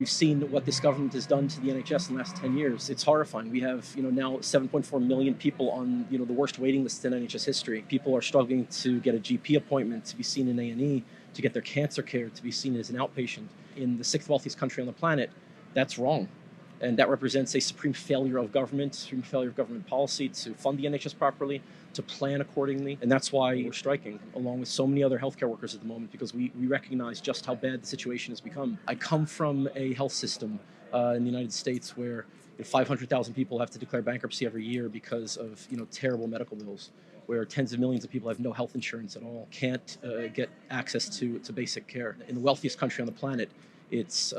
We've seen what this government has done to the NHS in the last 10 years. It's horrifying. We have, now 7.4 million people on, the worst waiting list in NHS history. People are struggling to get a GP appointment, to be seen in A&E, to get their cancer care, to be seen as an outpatient. In the sixth wealthiest country on the planet, that's wrong. And that represents a supreme failure of government, supreme failure of government policy to fund the NHS properly, to plan accordingly. And that's why we're striking, along with so many other healthcare workers at the moment, because we recognize just how bad the situation has become. I come from a health system in the United States where 500,000 people have to declare bankruptcy every year because of terrible medical bills, where tens of millions of people have no health insurance at all, can't get access to basic care. In the wealthiest country on the planet, it's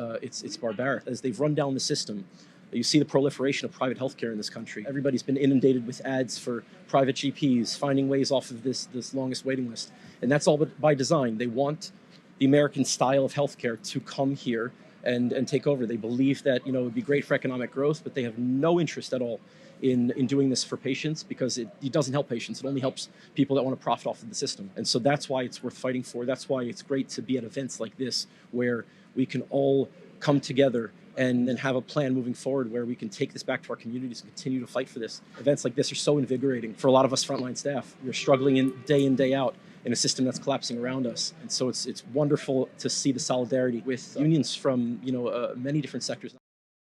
barbaric. As they've run down the system, you see the proliferation of private healthcare in this country. Everybody's been inundated with ads for private GPs, finding ways off of this longest waiting list. And that's all by design. They want the American style of healthcare to come here and take over. They believe that it would be great for economic growth, but they have no interest at all in doing this for patients, because it doesn't help patients. It only helps people that want to profit off of the system. And so that's why it's worth fighting for. That's why it's great to be at events like this, where we can all come together and have a plan moving forward where we can take this back to our communities and continue to fight for this. Events like this are so invigorating for a lot of us frontline staff. We're struggling in, day out, in a system that's collapsing around us. And so it's wonderful to see the solidarity with unions from many different sectors.